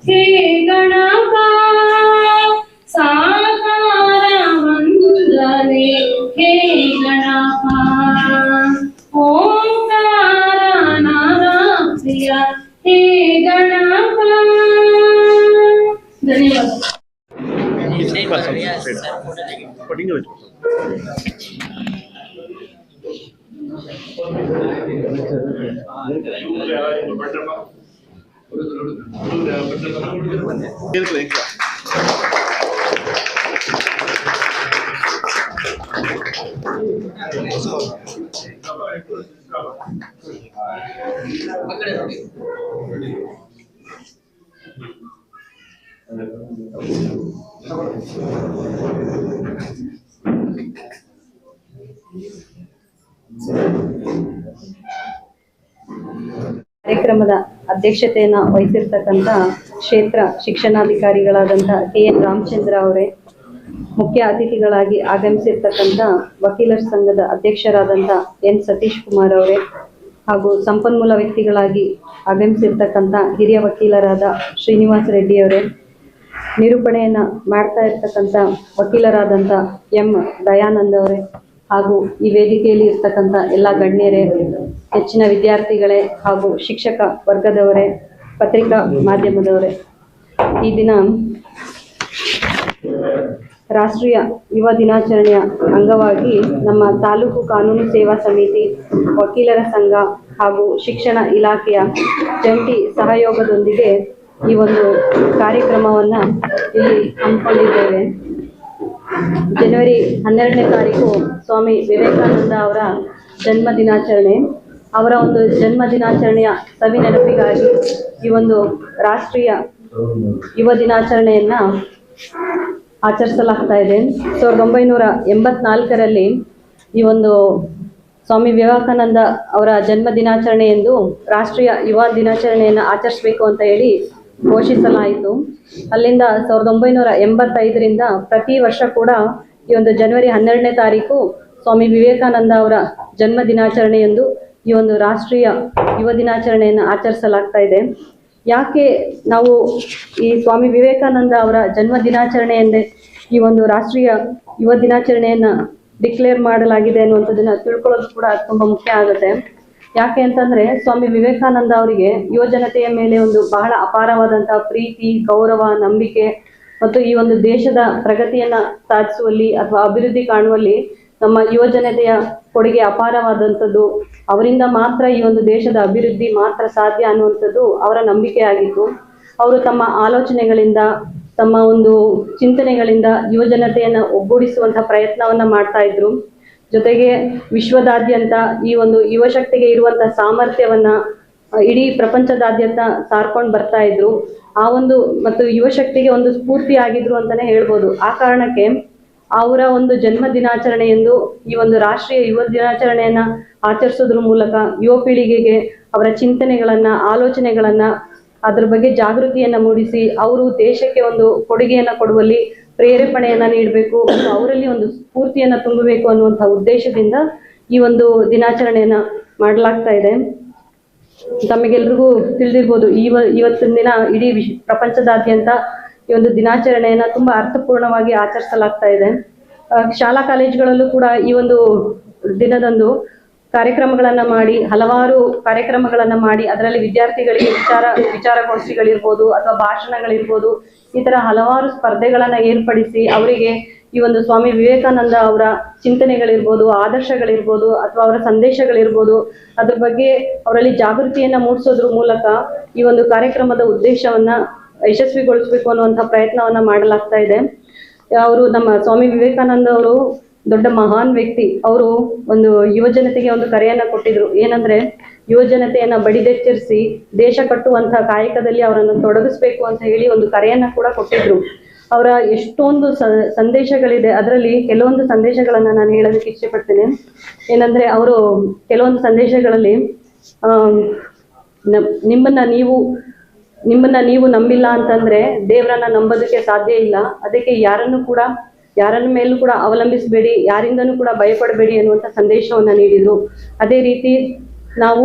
ಹೇ ಗಣಪ ಸಾಕಾರ ವಂದನೆ ಹೇ ಗಣಪ ಓಂಕಾರ ನಾರಾಪ್ರಿಯ ಹೇ ಗಣಪ. ಧನ್ಯವಾದ. ಕಾರ್ಯಕ್ರಮದ ಅಧ್ಯಕ್ಷತೆಯನ್ನ ವಹಿಸಿರ್ತಕ್ಕಂಥ ಕ್ಷೇತ್ರ ಶಿಕ್ಷಣಾಧಿಕಾರಿಗಳಾದಂಥ KN ರಾಮಚಂದ್ರ ಅವರೇ, ಮುಖ್ಯ ಅತಿಥಿಗಳಾಗಿ ಆಗಮಿಸಿರ್ತಕ್ಕಂಥ ವಕೀಲರ ಸಂಘದ ಅಧ್ಯಕ್ಷರಾದಂಥ N ಸತೀಶ್ ಕುಮಾರ್ ಅವರೇ, ಹಾಗೂ ಸಂಪನ್ಮೂಲ ವ್ಯಕ್ತಿಗಳಾಗಿ ಆಗಮಿಸಿರ್ತಕ್ಕಂಥ ಹಿರಿಯ ವಕೀಲರಾದ ಶ್ರೀನಿವಾಸ್ ರೆಡ್ಡಿ ಅವರೇ, ನಿರೂಪಣೆಯನ್ನ ಮಾಡ್ತಾ ಇರ್ತಕ್ಕಂಥ ವಕೀಲರಾದಂಥ M ದಯಾನಂದ್ ಅವರೇ, ಹಾಗೂ ಈ ವೇದಿಕೆಯಲ್ಲಿ ಇರ್ತಕ್ಕಂಥ ಎಲ್ಲ ಗಣ್ಯರೇ, ಹೆಚ್ಚಿನ ವಿದ್ಯಾರ್ಥಿಗಳೇ ಹಾಗೂ ಶಿಕ್ಷಕ ವರ್ಗದವರೇ, ಪತ್ರಿಕಾ ಮಾಧ್ಯಮದವರೇ, ಈ ದಿನ ರಾಷ್ಟ್ರೀಯ ಯುವ ದಿನಾಚರಣೆಯ ಅಂಗವಾಗಿ ನಮ್ಮ ತಾಲೂಕು ಕಾನೂನು ಸೇವಾ ಸಮಿತಿ, ವಕೀಲರ ಸಂಘ ಹಾಗೂ ಶಿಕ್ಷಣ ಇಲಾಖೆಯ ಜಂಟಿ ಸಹಯೋಗದೊಂದಿಗೆ ಈ ಒಂದು ಕಾರ್ಯಕ್ರಮವನ್ನು ಇಲ್ಲಿ ಹಮ್ಮಿಕೊಂಡಿದ್ದೇವೆ. ಜನವರಿ 12ನೇ ತಾರೀಕು ಸ್ವಾಮಿ ವಿವೇಕಾನಂದ ಅವರ ಜನ್ಮ ದಿನಾಚರಣೆ. ಅವರ ಒಂದು ಜನ್ಮ ದಿನಾಚರಣೆಯ ಸವಿ ನೆನಪಿಗಾಗಿ ಈ ಒಂದು ರಾಷ್ಟ್ರೀಯ ಯುವ ದಿನಾಚರಣೆಯನ್ನ ಆಚರಿಸಲಾಗ್ತಾ ಇದೆ. 1984ರಲ್ಲಿ ಈ ಒಂದು ಸ್ವಾಮಿ ವಿವೇಕಾನಂದ ಅವರ ಜನ್ಮ ದಿನಾಚರಣೆ ಎಂದು ರಾಷ್ಟ್ರೀಯ ಯುವ ದಿನಾಚರಣೆಯನ್ನು ಆಚರಿಸಬೇಕು ಅಂತ ಹೇಳಿ ಘೋಷಿಸಲಾಯಿತು. ಅಲ್ಲಿಂದ 1985ರಿಂದ ಪ್ರತಿ ವರ್ಷ ಕೂಡ ಈ ಒಂದು ಜನವರಿ 12ನೇ ತಾರೀಕು ಸ್ವಾಮಿ ವಿವೇಕಾನಂದ ಅವರ ಜನ್ಮ ದಿನಾಚರಣೆ ಎಂದು ಈ ಒಂದು ರಾಷ್ಟ್ರೀಯ ಯುವ ದಿನಾಚರಣೆಯನ್ನು ಆಚರಿಸಲಾಗ್ತಾ ಇದೆ. ಯಾಕೆ ನಾವು ಈ ಸ್ವಾಮಿ ವಿವೇಕಾನಂದ ಅವರ ಜನ್ಮ ದಿನಾಚರಣೆ ಎಂದೇ ಈ ಒಂದು ರಾಷ್ಟ್ರೀಯ ಯುವ ದಿನಾಚರಣೆಯನ್ನು ಡಿಕ್ಲೇರ್ ಮಾಡಲಾಗಿದೆ ಅನ್ನುವಂಥದ್ದನ್ನು ತಿಳ್ಕೊಳ್ಳೋದು ಕೂಡ ತುಂಬ ಮುಖ್ಯ ಆಗುತ್ತೆ. ಯಾಕೆ ಅಂತಂದರೆ ಸ್ವಾಮಿ ವಿವೇಕಾನಂದ ಅವರಿಗೆ ಯುವ ಜನತೆಯ ಮೇಲೆ ಒಂದು ಬಹಳ ಅಪಾರವಾದಂತಹ ಪ್ರೀತಿ, ಗೌರವ, ನಂಬಿಕೆ ಮತ್ತು ಈ ಒಂದು ದೇಶದ ಪ್ರಗತಿಯನ್ನು ಸಾಧಿಸುವಲ್ಲಿ ಅಥವಾ ಅಭಿವೃದ್ಧಿ ಕಾಣುವಲ್ಲಿ ನಮ್ಮ ಯುವ ಜನತೆಯ ಕೊಡುಗೆ ಅಪಾರವಾದಂಥದ್ದು. ಅವರಿಂದ ಮಾತ್ರ ಈ ಒಂದು ದೇಶದ ಅಭಿವೃದ್ಧಿ ಮಾತ್ರ ಸಾಧ್ಯ ಅನ್ನುವಂಥದ್ದು ಅವರ ನಂಬಿಕೆ ಆಗಿತ್ತು. ಅವರು ತಮ್ಮ ಆಲೋಚನೆಗಳಿಂದ, ತಮ್ಮ ಒಂದು ಚಿಂತನೆಗಳಿಂದ ಯುವ ಜನತೆಯನ್ನು ಒಗ್ಗೂಡಿಸುವಂತಹ ಪ್ರಯತ್ನವನ್ನ ಮಾಡ್ತಾ ಇದ್ರು. ಜೊತೆಗೆ ವಿಶ್ವದಾದ್ಯಂತ ಈ ಒಂದು ಯುವ ಶಕ್ತಿಗೆ ಇರುವಂತಹ ಸಾಮರ್ಥ್ಯವನ್ನ ಇಡೀ ಪ್ರಪಂಚದಾದ್ಯಂತ ಸಾರ್ಕೊಂಡು ಬರ್ತಾ ಇದ್ರು. ಆ ಒಂದು ಮತ್ತು ಯುವ ಶಕ್ತಿಗೆ ಒಂದು ಸ್ಫೂರ್ತಿ ಆಗಿದ್ರು ಅಂತಾನೆ ಹೇಳ್ಬೋದು. ಆ ಕಾರಣಕ್ಕೆ ಅವರ ಒಂದು ಜನ್ಮ ದಿನಾಚರಣೆ ಎಂದು ಈ ಒಂದು ರಾಷ್ಟ್ರೀಯ ಯುವ ದಿನಾಚರಣೆಯನ್ನ ಆಚರಿಸೋದ್ರ ಮೂಲಕ ಯುವ ಪೀಳಿಗೆಗೆ ಅವರ ಚಿಂತನೆಗಳನ್ನ, ಆಲೋಚನೆಗಳನ್ನ, ಅದ್ರ ಬಗ್ಗೆ ಜಾಗೃತಿಯನ್ನ ಮೂಡಿಸಿ ಅವರು ದೇಶಕ್ಕೆ ಒಂದು ಕೊಡುಗೆಯನ್ನ ಕೊಡುವಲ್ಲಿ ಪ್ರೇರೇಪಣೆಯನ್ನ ನೀಡಬೇಕು ಮತ್ತು ಅವರಲ್ಲಿ ಒಂದು ಸ್ಫೂರ್ತಿಯನ್ನ ತುಂಬಬೇಕು ಅನ್ನುವಂತಹ ಉದ್ದೇಶದಿಂದ ಈ ಒಂದು ದಿನಾಚರಣೆಯನ್ನ ಮಾಡಲಾಗ್ತಾ ಇದೆ. ತಮಗೆಲ್ರಿಗೂ ತಿಳಿದಿರ್ಬೋದು, ಇವತ್ತಿನ ದಿನ ಇಡೀ ಪ್ರಪಂಚದಾದ್ಯಂತ ಈ ಒಂದು ದಿನಾಚರಣೆಯನ್ನ ತುಂಬಾ ಅರ್ಥಪೂರ್ಣವಾಗಿ ಆಚರಿಸಲಾಗ್ತಾ ಇದೆ. ಶಾಲಾ ಕಾಲೇಜುಗಳಲ್ಲೂ ಕೂಡ ಈ ಒಂದು ದಿನದಂದು ಕಾರ್ಯಕ್ರಮಗಳನ್ನ ಮಾಡಿ, ಹಲವಾರು ಕಾರ್ಯಕ್ರಮಗಳನ್ನ ಮಾಡಿ, ಅದರಲ್ಲಿ ವಿದ್ಯಾರ್ಥಿಗಳಿಗೆ ವಿಚಾರಗೋಷ್ಠಿಗಳಿರ್ಬೋದು ಅಥವಾ ಭಾಷಣಗಳಿರ್ಬೋದು, ಈ ತರ ಹಲವಾರು ಸ್ಪರ್ಧೆಗಳನ್ನ ಏರ್ಪಡಿಸಿ ಅವರಿಗೆ ಈ ಒಂದು ಸ್ವಾಮಿ ವಿವೇಕಾನಂದ ಅವರ ಚಿಂತನೆಗಳಿರ್ಬೋದು, ಆದರ್ಶಗಳಿರ್ಬೋದು ಅಥವಾ ಅವರ ಸಂದೇಶಗಳಿರ್ಬೋದು, ಅದ್ರ ಬಗ್ಗೆ ಅವರಲ್ಲಿ ಜಾಗೃತಿಯನ್ನ ಮೂಡಿಸೋದ್ರ ಮೂಲಕ ಈ ಒಂದು ಕಾರ್ಯಕ್ರಮದ ಉದ್ದೇಶವನ್ನ ಯಶಸ್ವಿಗೊಳಿಸಬೇಕು ಅನ್ನುವಂಥ ಪ್ರಯತ್ನವನ್ನ ಮಾಡಲಾಗ್ತಾ ಇದೆ. ಅವರು ನಮ್ಮ ಸ್ವಾಮಿ ವಿವೇಕಾನಂದ ಅವರು ದೊಡ್ಡ ಮಹಾನ್ ವ್ಯಕ್ತಿ. ಅವರು ಒಂದು ಯುವ ಜನತೆಗೆ ಒಂದು ಕರೆಯನ್ನ ಕೊಟ್ಟಿದ್ರು. ಏನಂದ್ರೆ, ಯುವ ಜನತೆಯನ್ನ ಬಡಿದೆಚ್ಚರಿಸಿ ದೇಶ ಕಟ್ಟುವಂತಹ ಕಾಯಕದಲ್ಲಿ ಅವರನ್ನು ತೊಡಗಿಸ್ಬೇಕು ಅಂತ ಹೇಳಿ ಒಂದು ಕರೆಯನ್ನ ಕೂಡ ಕೊಟ್ಟಿದ್ರು. ಅವರ ಎಷ್ಟೊಂದು ಸಂದೇಶಗಳಿದೆ. ಅದರಲ್ಲಿ ಕೆಲವೊಂದು ಸಂದೇಶಗಳನ್ನ ನಾನು ಹೇಳೋದಕ್ಕೆ ಇಷ್ಟಪಡ್ತೇನೆ. ಏನಂದ್ರೆ, ಅವರು ಕೆಲವೊಂದು ಸಂದೇಶಗಳಲ್ಲಿ ನಿಮ್ಮನ್ನ ನೀವು ನಂಬಿಲ್ಲ ಅಂತಂದ್ರೆ ದೇವರನ್ನ ನಂಬೋದಕ್ಕೆ ಸಾಧ್ಯ ಇಲ್ಲ. ಅದಕ್ಕೆ ಯಾರನ್ನ ಮೇಲೂ ಕೂಡ ಅವಲಂಬಿಸಬೇಡಿ, ಯಾರಿಂದನೂ ಕೂಡ ಭಯಪಡಬೇಡಿ ಅನ್ನುವಂಥ ಸಂದೇಶವನ್ನ ನೀಡಿದ್ರು. ಅದೇ ರೀತಿ ನಾವು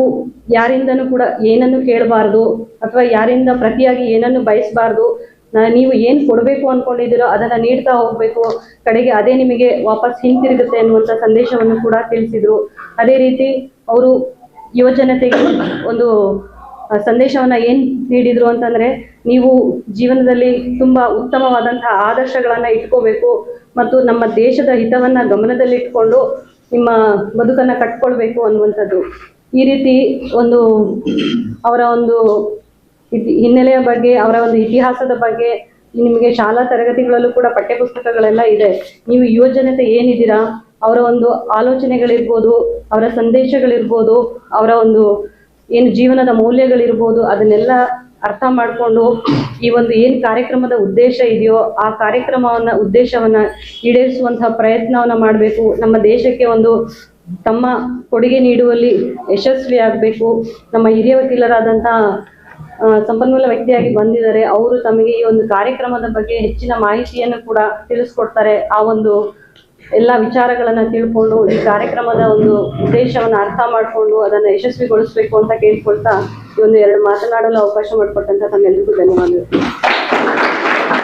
ಯಾರಿಂದನೂ ಕೂಡ ಏನನ್ನು ಕೇಳಬಾರ್ದು ಅಥವಾ ಯಾರಿಂದ ಪ್ರತಿಯಾಗಿ ಏನನ್ನು ಬಯಸಬಾರ್ದು. ನೀವು ಏನು ಕೊಡಬೇಕು ಅಂದ್ಕೊಂಡಿದ್ದೀರೋ ಅದನ್ನು ನೀಡ್ತಾ ಹೋಗಬೇಕು, ಕಡೆಗೆ ಅದೇ ನಿಮಗೆ ವಾಪಸ್ ಹಿಂತಿರುಗುತ್ತೆ ಅನ್ನುವಂಥ ಸಂದೇಶವನ್ನು ಕೂಡ ತಿಳಿಸಿದರು. ಅದೇ ರೀತಿ ಅವರು ಯುವಜನತೆಗೆ ಒಂದು ಸಂದೇಶವನ್ನು ಏನು ನೀಡಿದರು ಅಂತಂದರೆ, ನೀವು ಜೀವನದಲ್ಲಿ ತುಂಬ ಉತ್ತಮವಾದಂತಹ ಆದರ್ಶಗಳನ್ನು ಇಟ್ಕೋಬೇಕು ಮತ್ತು ನಮ್ಮ ದೇಶದ ಹಿತವನ್ನು ಗಮನದಲ್ಲಿಟ್ಕೊಂಡು ನಿಮ್ಮ ಬದುಕನ್ನು ಕಟ್ಕೊಳ್ಬೇಕು ಅನ್ನುವಂಥದ್ದು. ಈ ರೀತಿ ಒಂದು ಅವರ ಒಂದು ಹಿನ್ನೆಲೆಯ ಬಗ್ಗೆ, ಅವರ ಒಂದು ಇತಿಹಾಸದ ಬಗ್ಗೆ ನಿಮಗೆ ಶಾಲಾ ತರಗತಿಗಳಲ್ಲೂ ಕೂಡ ಪಠ್ಯಪುಸ್ತಕಗಳೆಲ್ಲ ಇದೆ. ನೀವು ಯುವಜನತೆ ಏನಿದ್ದೀರಾ, ಅವರ ಒಂದು ಆಲೋಚನೆಗಳಿರ್ಬೋದು, ಅವರ ಸಂದೇಶಗಳಿರ್ಬೋದು, ಅವರ ಒಂದು ಏನು ಜೀವನದ ಮೌಲ್ಯಗಳಿರ್ಬೋದು, ಅದನ್ನೆಲ್ಲ ಅರ್ಥ ಮಾಡಿಕೊಂಡು ಈ ಒಂದು ಏನು ಕಾರ್ಯಕ್ರಮದ ಉದ್ದೇಶ ಇದೆಯೋ ಆ ಉದ್ದೇಶವನ್ನು ಈಡೇರಿಸುವಂತಹ ಪ್ರಯತ್ನವನ್ನು ಮಾಡಬೇಕು. ನಮ್ಮ ದೇಶಕ್ಕೆ ಒಂದು ತಮ್ಮ ಕೊಡುಗೆ ನೀಡುವಲ್ಲಿ ಯಶಸ್ವಿಯಾಗಬೇಕು. ನಮ್ಮ ಹಿರಿಯ ವಕೀಲರಾದಂತಹ ಸಂಪನ್ಮೂಲ ವ್ಯಕ್ತಿಯಾಗಿ ಬಂದಿದ್ದಾರೆ. ಅವರು ತಮಗೆ ಈ ಒಂದು ಕಾರ್ಯಕ್ರಮದ ಬಗ್ಗೆ ಹೆಚ್ಚಿನ ಮಾಹಿತಿಯನ್ನು ಕೂಡ ತಿಳಿಸ್ಕೊಡ್ತಾರೆ. ಆ ಒಂದು ಎಲ್ಲ ವಿಚಾರಗಳನ್ನು ತಿಳ್ಕೊಂಡು ಈ ಕಾರ್ಯಕ್ರಮದ ಒಂದು ಉದ್ದೇಶವನ್ನು ಅರ್ಥ ಮಾಡಿಕೊಂಡು ಅದನ್ನು ಯಶಸ್ವಿಗೊಳಿಸಬೇಕು ಅಂತ ಕೇಳ್ಕೊಳ್ತಾ ಈ ಒಂದು 2 ಮಾತನಾಡಲು ಅವಕಾಶ ಮಾಡಿಕೊಟ್ಟಂತ ತಮ್ಮೆಲ್ಲರಿಗೂ ಧನ್ಯವಾದಗಳು.